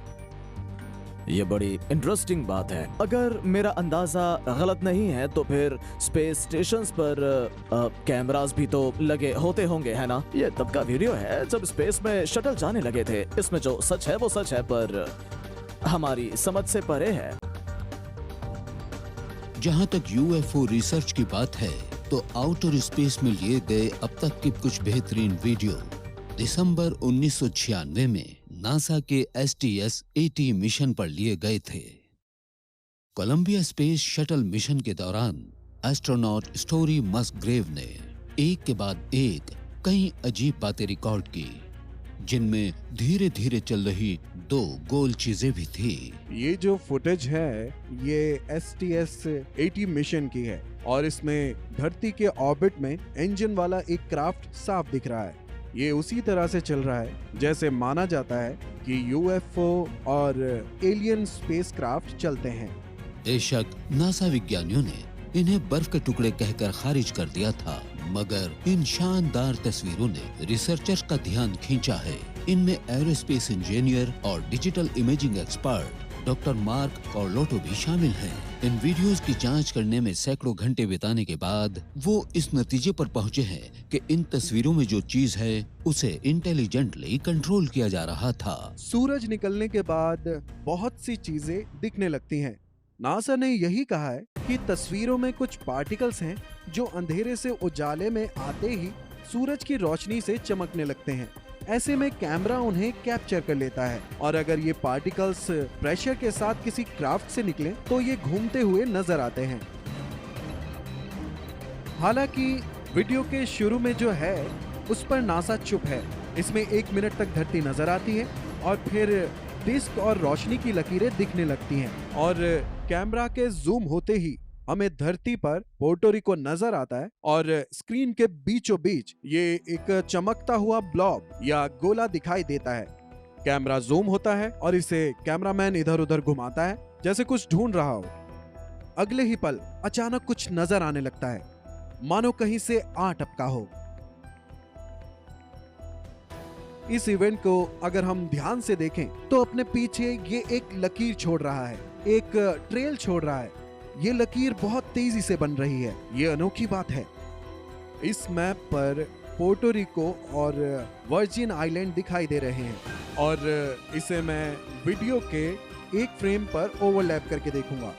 ये बड़ी इंटरेस्टिंग बात है। अगर मेरा अंदाजा गलत नहीं है तो फिर स्पेस स्टेशंस पर कैमरास भी तो लगे होते होंगे, है ना? ये तब का वीडियो है जब स्पेस में शटल जाने लगे थे। इसमें जो सच है वो सच है, पर हमारी समझ से परे है। जहां तक यूएफओ रिसर्च की बात है तो आउटर स्पेस में लिए गए अब तक के कुछ बेहतरीन वीडियो दिसंबर 1996 में नासा के STS-80 मिशन पर लिए गए थे। कोलंबिया स्पेस शटल मिशन के दौरान एस्ट्रोनॉट स्टोरी मस्ग्रेव ने एक के बाद एक कई अजीब बातें रिकॉर्ड की, जिनमें धीरे धीरे चल रही 2 गोल चीजें भी थी। ये जो फुटेज है ये STS-80 मिशन की है और इसमें धरती के ऑर्बिट में इंजन वाला एक क्राफ्ट साफ दिख रहा है। ये उसी तरह से चल रहा है जैसे माना जाता है कि यूएफओ और एलियन स्पेसक्राफ्ट चलते हैं। बेशक नासा विज्ञानियों ने इन्हें बर्फ के टुकड़े कहकर खारिज कर दिया था, मगर इन शानदार तस्वीरों ने रिसर्चर्स का ध्यान खींचा है। इनमें एरोस्पेस इंजीनियर और digital imaging expert doctor Mark Carlotto भी शामिल हैं। इन वीडियोस की जांच करने में सैकड़ों घंटे बिताने के बाद वो इस नतीजे पर पहुंचे हैं कि इन तस्वीरों में जो चीज है उसे इंटेलिजेंटली कंट्रोल किया जा रहा था। सूरज निकलने के बाद बहुत सी चीजें दिखने लगती हैं। नासा ने यही कहा है कि तस्वीरों में कुछ पार्टिकल्स हैं जो अंधेरे से उजाले में आते ही सूरज की रोशनी से चमकने लगते हैं। ऐसे में कैमरा उन्हें कैप्चर कर लेता है और अगर ये पार्टिकल्स प्रेशर के साथ किसी क्राफ्ट से निकले तो ये घूमते हुए नजर आते हैं। हालांकि वीडियो के शुरू में जो है उस पर नासा चुप है। इसमें 1 मिनट तक धरती नजर आती है और फिर डिस्क और रोशनी की लकीरें दिखने लगती हैं और कैमरा के जूम होते ही हमें धरती पर पोर्टो रिको नजर आता है और स्क्रीन के बीचों बीच ये एक चमकता हुआ ब्लॉब या गोला दिखाई देता है। कैमरा जूम होता है और इसे कैमरामैन इधर उधर घुमाता है जैसे कुछ ढूंढ रहा हो। अगले ही पल अचानक कुछ नजर आने लगता है, मानो कहीं से आ टपका हो। इस इवेंट को अगर हम ध्यान से देखें तो अपने पीछे ये एक लकीर छोड़ रहा है, एक ट्रेल छोड़ रहा है। ये लकीर बहुत तेजी से बन रही है। ये अनोखी बात है। इस मैप पर पोर्टो रिको और वर्जिन आइलैंड दिखाई दे रहे हैं और इसे मैं वीडियो के एक फ्रेम पर ओवरलैप करके देखूंगा।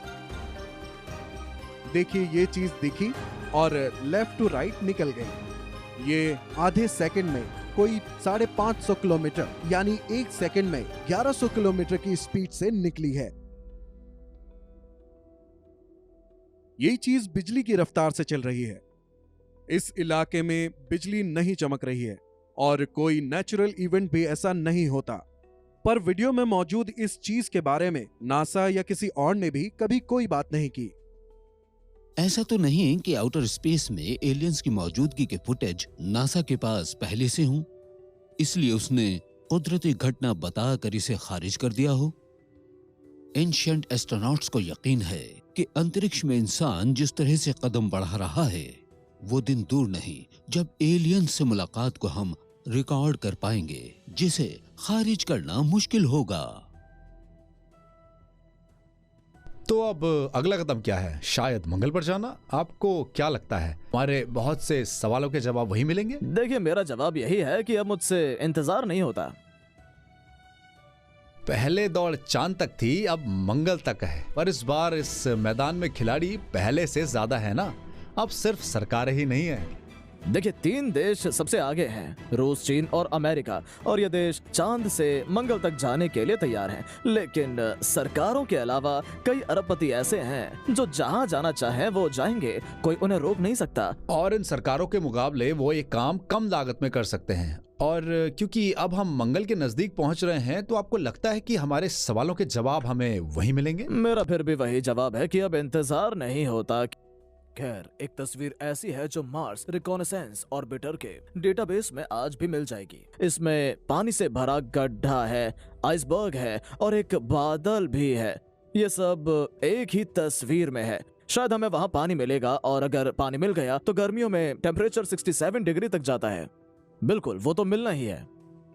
देखिए ये चीज दिखी और लेफ्ट टू राइट निकल गई। ये आधे सेकंड में कोई 550 किलोमीटर यानी 1 सेकंड में 1100 किलोमीटर की स्पीड से निकली है। यही चीज बिजली की रफ्तार से चल रही है। इस इलाके में बिजली नहीं चमक रही है और कोई नेचुरल इवेंट भी ऐसा नहीं होता। पर वीडियो में मौजूद इस चीज के बारे में नासा या किसी और ने भी कभी कोई बात नहीं की। ऐसा तो नहीं कि आउटर स्पेस में एलियंस की मौजूदगी के फुटेज नासा के पास पहले से हों, इसलिए उसने कुदरती घटना बताकर इसे खारिज कर दिया हो। एंशिएंट एस्ट्रोनॉट्स को यकीन है कि अंतरिक्ष में इंसान जिस तरह से कदम बढ़ा रहा है, वो दिन दूर नहीं जब एलियंस से मुलाकात को हम रिकॉर्ड कर पाएंगे, जिसे खारिज करना मुश्किल होगा। तो अब अगला कदम क्या है? शायद मंगल पर जाना। आपको क्या लगता है, हमारे बहुत से सवालों के जवाब वही मिलेंगे? देखिए, मेरा जवाब यही है कि अब मुझसे इंतजार नहीं होता। पहले दौड़ चांद तक थी, अब मंगल तक है। पर इस बार इस मैदान में खिलाड़ी पहले से ज्यादा है ना। अब सिर्फ सरकारें ही नहीं है। देखिए, 3 देश सबसे आगे हैं, रूस, चीन और अमेरिका, और ये देश चांद से मंगल तक जाने के लिए तैयार हैं। लेकिन सरकारों के अलावा कई अरबपति ऐसे हैं जो जहां जाना चाहें वो जाएंगे, कोई उन्हें रोक नहीं सकता। और इन सरकारों के मुकाबले वो ये काम कम लागत में कर सकते हैं। और क्योंकि अब हम मंगल के नजदीक पहुंच रहे हैं, तो आपको लगता है कि हमारे सवालों के जवाब हमें वही मिलेंगे? मेरा फिर भी वही जवाब है कि अब इंतजार नहीं होता। खैर, एक तस्वीर ऐसी है जो मार्स रिकॉनेसेंस ऑर्बिटर के डेटाबेस में आज भी मिल जाएगी। इसमें पानी से भरा गड्ढा है, आइसबर्ग है और एक बादल भी है। ये सब एक ही तस्वीर में है। शायद हमें वहां पानी मिलेगा, और अगर पानी मिल गया तो गर्मियों में टेम्परेचर 67 डिग्री तक जाता है। बिल्कुल, वो तो मिलना ही है।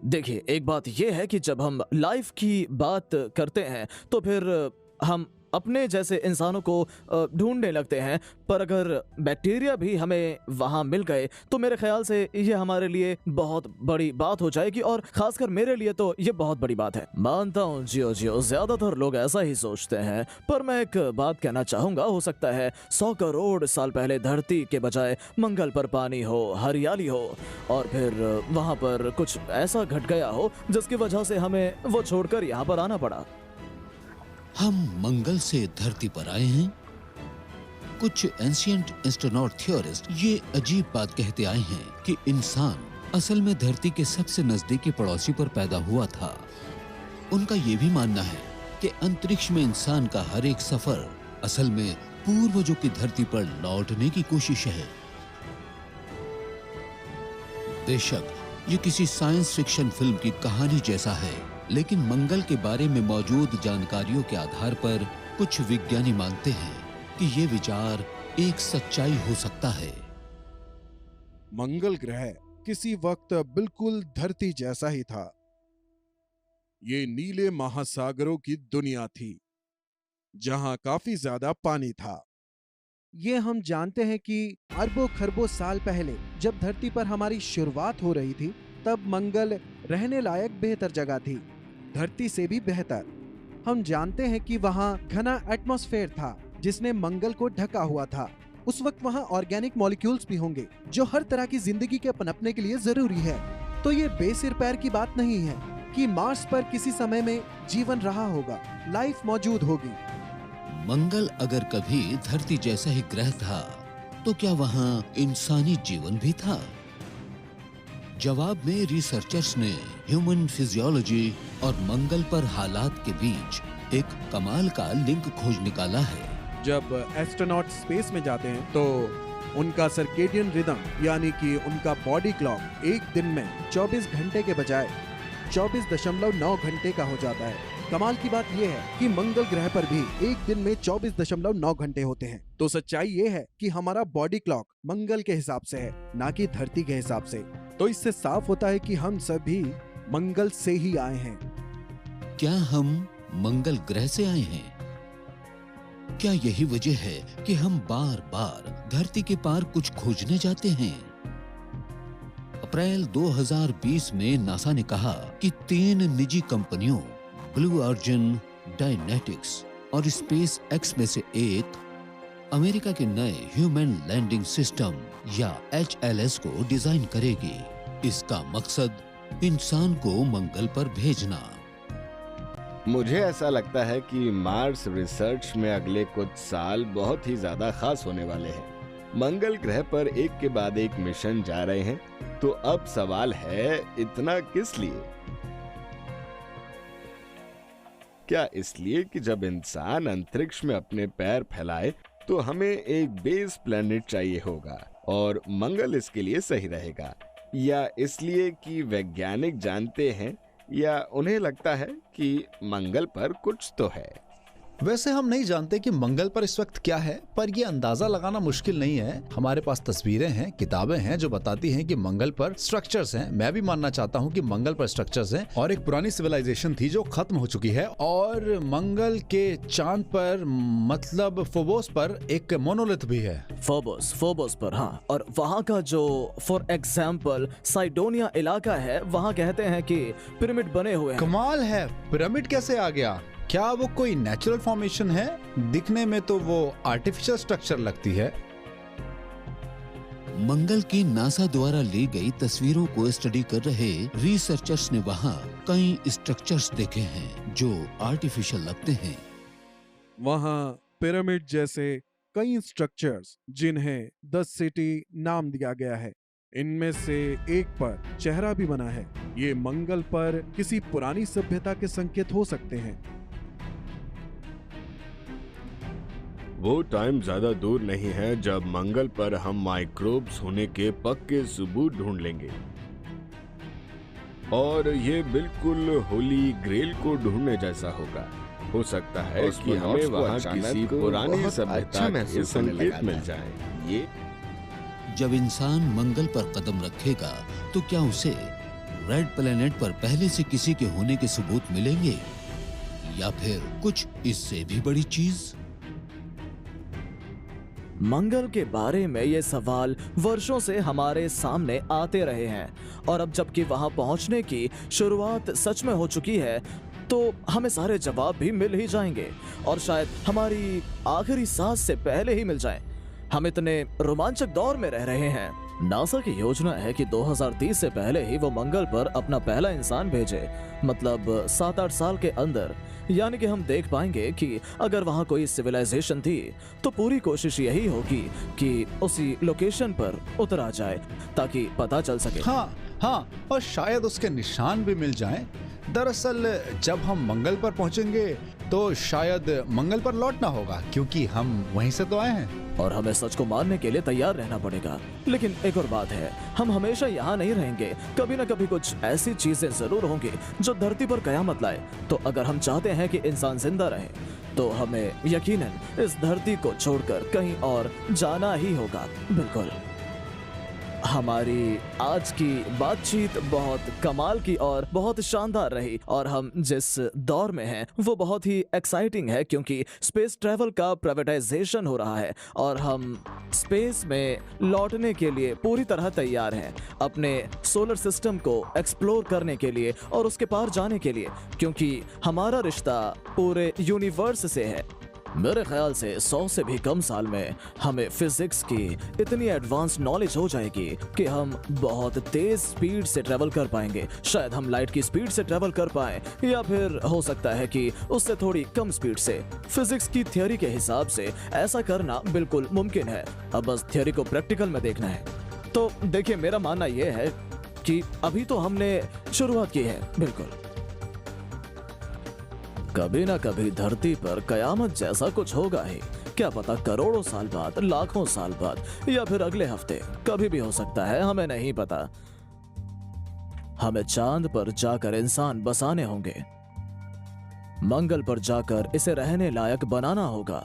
देखिए, एक बात यह है कि जब हम लाइफ की बात करते हैं तो फिर हम अपने जैसे इंसानों को ढूंढने लगते हैं। पर अगर बैक्टीरिया भी हमें वहां मिल गए तो मेरे ख्याल से ये हमारे लिए बहुत बड़ी बात हो जाएगी, और खासकर मेरे लिए तो ये बहुत बड़ी बात है। मानता हूँ जियो, ज्यादातर लोग ऐसा ही सोचते हैं, पर मैं एक बात कहना चाहूंगा। हो सकता है 100 करोड़ साल पहले धरती के बजाय मंगल पर पानी हो, हरियाली हो, और फिर वहां पर कुछ ऐसा घट गया हो जिसकी वजह से हमें वो छोड़कर यहाँ पर आना पड़ा। हम मंगल से धरती पर आए हैं। कुछ एंशिएंट एस्ट्रोनॉट थियोरिस्ट ये अजीब बात कहते आए हैं कि इंसान असल में धरती के सबसे नजदीकी पड़ोसी पर पैदा हुआ था। उनका ये भी मानना है कि अंतरिक्ष में इंसान का हर एक सफर असल में पूर्वजों की धरती पर लौटने की कोशिश है। बेशक ये किसी साइंस फिक्शन फिल्म की कहानी जैसा है, लेकिन मंगल के बारे में मौजूद जानकारियों के आधार पर कुछ विज्ञानी मानते हैं कि ये विचार एक सच्चाई हो सकता है। मंगल ग्रह किसी वक्त बिल्कुल धरती जैसा ही था। ये नीले महासागरों की दुनिया थी जहां काफी ज्यादा पानी था। ये हम जानते हैं कि अरबों खरबों साल पहले जब धरती पर हमारी शुरुआत हो रही थी, तब मंगल रहने लायक बेहतर जगह थी, धरती से भी बेहतर। हम जानते हैं कि वहाँ घना एटमॉस्फेयर था जिसने मंगल को ढका हुआ था। उस वक्त वहाँ ऑर्गेनिक मॉलिक्यूल्स भी होंगे जो हर तरह की जिंदगी के पनपने के लिए जरूरी है। तो ये बेसिर पैर की बात नहीं है कि मार्स पर किसी समय में जीवन रहा होगा, लाइफ मौजूद होगी। मंगल अगर कभी धरती जैसा ही ग्रह था तो क्या वहाँ इंसानी जीवन भी था? जवाब में रिसर्चर्स ने ह्यूमन फिजियोलॉजी और मंगल पर हालात के बीच एक कमाल का लिंक खोज निकाला है। जब एस्ट्रोनॉट स्पेस में जाते हैं तो उनका सर्केडियन रिदम यानी कि उनका बॉडी क्लॉक एक दिन में 24 घंटे के बजाय 24.9 घंटे का हो जाता है। कमाल की बात यह है कि मंगल ग्रह पर भी एक दिन में 24.9 घंटे होते हैं। तो सच्चाई ये है कि हमारा बॉडी क्लॉक मंगल के हिसाब से है, ना कि धरती के हिसाब से। तो इससे साफ होता है कि हम सभी मंगल से ही आए हैं। क्या हम मंगल ग्रह से आए हैं? क्या यही वजह है कि हम बार बार धरती के पार कुछ खोजने जाते हैं? अप्रैल 2020 में नासा ने कहा कि 3 निजी कंपनियों ब्लू ऑरिजिन, डायनेटिक्स और स्पेस एक्स में से एक अमेरिका के नए ह्यूमन लैंडिंग सिस्टम या HLS को डिजाइन करेगी। इसका मकसद इंसान को मंगल पर भेजना। मुझे ऐसा लगता है कि मार्स रिसर्च में अगले कुछ साल बहुत ही ज्यादा खास होने वाले हैं। मंगल ग्रह पर एक के बाद एक मिशन जा रहे हैं, तो अब सवाल है, इतना किस लिए? क्या इसलिए कि जब इंसान अंतरिक्ष में अपने पैर फैलाए तो हमें एक बेस प्लेनेट चाहिए होगा और मंगल इसके लिए सही रहेगा, या इसलिए कि वैज्ञानिक जानते हैं या उन्हें लगता है कि मंगल पर कुछ तो है? वैसे हम नहीं जानते कि मंगल पर इस वक्त क्या है, पर यह अंदाजा लगाना मुश्किल नहीं है। हमारे पास तस्वीरें हैं, किताबें हैं जो बताती हैं कि मंगल पर स्ट्रक्चर्स हैं। मैं भी मानना चाहता हूं कि मंगल पर स्ट्रक्चर्स हैं और एक पुरानी सिविलाइजेशन थी जो खत्म हो चुकी है। और मंगल के चांद पर, मतलब फोबोस पर, एक मोनोलिथ भी है। फोबोस पर, हाँ। और वहाँ का जो फॉर एग्जाम्पल साइडोनिया इलाका है, वहाँ कहते हैं कि पिरामिड बने हुए हैं। कमाल है, पिरामिड कैसे आ गया? क्या वो कोई नेचुरल फॉर्मेशन है? दिखने में तो वो आर्टिफिशियल स्ट्रक्चर लगती है। मंगल की नासा द्वारा ली गई तस्वीरों को स्टडी कर रहे रिसर्चर्स ने वहाँ कई स्ट्रक्चर्स देखे हैं जो आर्टिफिशियल लगते हैं। वहाँ पिरामिड जैसे कई स्ट्रक्चर्स जिन्हें द सिटी नाम दिया गया है, इनमें से एक पर चेहरा भी बना है। ये मंगल पर किसी पुरानी सभ्यता के संकेत हो सकते हैं। वो टाइम ज्यादा दूर नहीं है जब मंगल पर हम माइक्रोब्स होने के पक्के सबूत ढूंढ लेंगे, और ये बिल्कुल होली ग्रेल को ढूंढने जैसा होगा। हो सकता है कि हमें वहाँ किसी पुरानी सभ्यता के संकेत मिल जाए। ये जब इंसान मंगल पर कदम रखेगा तो क्या उसे रेड प्लेनेट पर पहले से किसी के होने के सबूत मिलेंगे, या फिर कुछ इससे भी बड़ी चीज? मंगल के बारे में ये सवाल वर्षों से हमारे सामने आते रहे हैं, और अब जबकि वहां पहुंचने की शुरुआत सच में हो चुकी है, तो हमें सारे जवाब भी मिल ही जाएंगे, और शायद हमारी आखिरी सांस से पहले ही मिल जाएं। हम इतने रोमांचक दौर में रह रहे हैं। नासा की योजना है कि 2030 से पहले ही वो मंगल पर अपना पहला इंसान भेजे, मतलब 7-8 साल के अंदर। यानी कि हम देख पाएंगे कि अगर वहाँ कोई सिविलाइजेशन थी तो पूरी कोशिश यही होगी कि उसी लोकेशन पर उतरा जाए ताकि पता चल सके। हाँ, और शायद उसके निशान भी मिल जाएं। दरअसल जब हम मंगल पर पहुंचेंगे तो शायद मंगल पर लौटना होगा, क्योंकि हम वहीं से तो आए हैं। और हमें सच को मानने के लिए तैयार रहना पड़ेगा। लेकिन एक और बात है, हम हमेशा यहाँ नहीं रहेंगे। कभी न कभी कुछ ऐसी चीजें जरूर होंगी जो धरती पर कयामत लाए। तो अगर हम चाहते हैं कि इंसान जिंदा रहे, तो हमें यकीनन इस धरती को छोड़कर कहीं और जाना ही होगा। बिल्कुल। हमारी आज की बातचीत बहुत कमाल की और बहुत शानदार रही, और हम जिस दौर में हैं वो बहुत ही एक्साइटिंग है, क्योंकि स्पेस ट्रैवल का प्राइवेटाइजेशन हो रहा है और हम स्पेस में लौटने के लिए पूरी तरह तैयार हैं, अपने सोलर सिस्टम को एक्सप्लोर करने के लिए और उसके पार जाने के लिए, क्योंकि हमारा रिश्ता पूरे यूनिवर्स से है। मेरे ख्याल से 100 से भी कम साल में हमें फिजिक्स की इतनी एडवांस नॉलेज हो जाएगी कि हम बहुत तेज स्पीड से ट्रेवल कर पाएंगे। शायद हम लाइट की स्पीड से ट्रेवल कर पाएं, या फिर हो सकता है कि उससे थोड़ी कम स्पीड से। फिजिक्स की थ्योरी के हिसाब से ऐसा करना बिल्कुल मुमकिन है। अब बस थ्योरी को प्रैक्टिकल में देखना है। तो देखिए, मेरा मानना यह है कि अभी तो हमने शुरुआत की है। बिल्कुल, कभी ना कभी धरती पर कयामत जैसा कुछ होगा ही। क्या पता करोड़ों साल बाद, लाखों साल बाद, या फिर अगले हफ्ते, कभी भी हो सकता है, हमें नहीं पता। हमें चांद पर जाकर इंसान बसाने होंगे, मंगल पर जाकर इसे रहने लायक बनाना होगा।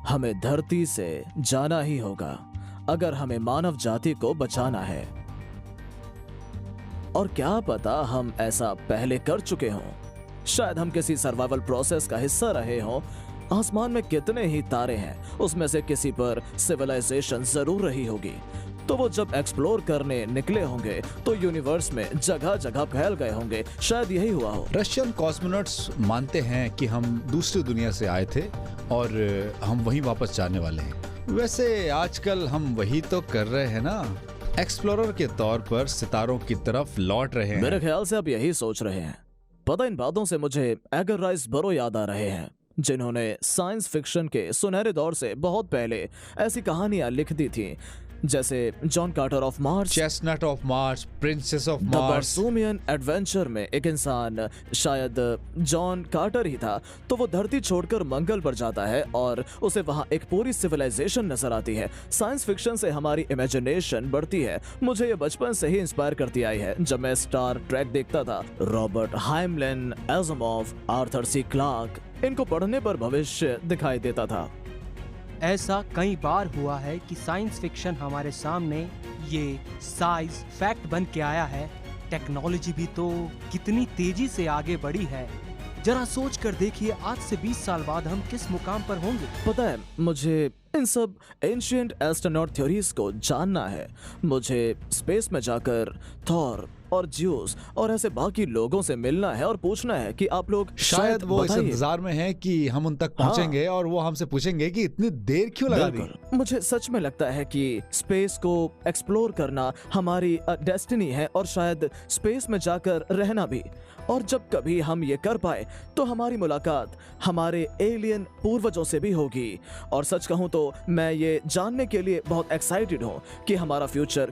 हमें धरती से जाना ही होगा अगर हमें मानव जाति को बचाना है। और क्या पता हम ऐसा पहले कर चुके हों। शायद हम किसी सर्वाइवल प्रोसेस का हिस्सा रहे हों। आसमान में कितने ही तारे हैं, उसमें से किसी पर सिविलाइजेशन जरूर रही होगी। तो वो जब एक्सप्लोर करने निकले होंगे तो यूनिवर्स में जगह जगह फैल गए होंगे। शायद यही हुआ हो। रशियन कॉस्मोनॉट्स मानते हैं कि हम दूसरी दुनिया से आए थे और हम वहीं वापस जाने वाले हैं। वैसे आजकल हम वही तो कर रहे हैं ना। एक्सप्लोरर के तौर पर सितारों की तरफ लौट रहे मेरे हैं। ख्याल से आप यही सोच रहे हैं। पता इन बातों से मुझे एडगर राइस बरो याद आ रहे हैं, जिन्होंने साइंस फिक्शन के सुनहरे दौर से बहुत पहले ऐसी कहानियां लिख दी थी, जैसे John Carter of Mars, chessmen of Mars, princess of the Mars. Barsoomian adventure में एक इंसान, शायद जॉन कार्टर ही था, तो वो धरती छोड़कर मंगल पर जाता है और उसे वहां एक पूरी सिविलाइजेशन नजर आती है। साइंस फिक्शन से हमारी इमेजिनेशन बढ़ती है। मुझे ये बचपन से ही इंस्पायर करती आई है। जब मैं स्टार ट्रैक देखता था, रॉबर्ट हाइमलिन, एज़िमोव, आर्थर सी क्लार्क, इनको पढ़ने पर भविष्य दिखाई देता था। ऐसा कई बार हुआ है कि साइंस फिक्शन हमारे सामने ये साइज फैक्ट बन के आया है। टेक्नोलॉजी भी तो कितनी तेजी से आगे बढ़ी है। जरा सोच कर देखिए, आज से 20 साल बाद हम किस मुकाम पर होंगे। पता है, मुझे इन सब एंशिएंट एस्ट्रोनॉट थ्योरीज को जानना है। मुझे स्पेस में जाकर थॉर और ज्यूस और ऐसे बाकी लोगों से मिलना है और पूछना है कि आप लोग शायद वो इस बताइए। इंतजार में हैं कि हम उन तक पहुंचेंगे और वो हमसे पूछेंगे कि इतनी देर क्यों लगा दी। बिल्कुल। मुझे सच में लगता है कि स्पेस को एक्सप्लोर करना हमारी डेस्टिनी है, और शायद स्पेस में जाकर रहना भी। और जब कभी हम ये कर पाए तो हमारी मुलाकात हमारे एलियन पूर्वजों से भी होगी। और सच कहूं तो मैं ये जानने के लिए बहुत एक्साइटेड हूं कि हमारा फ्यूचर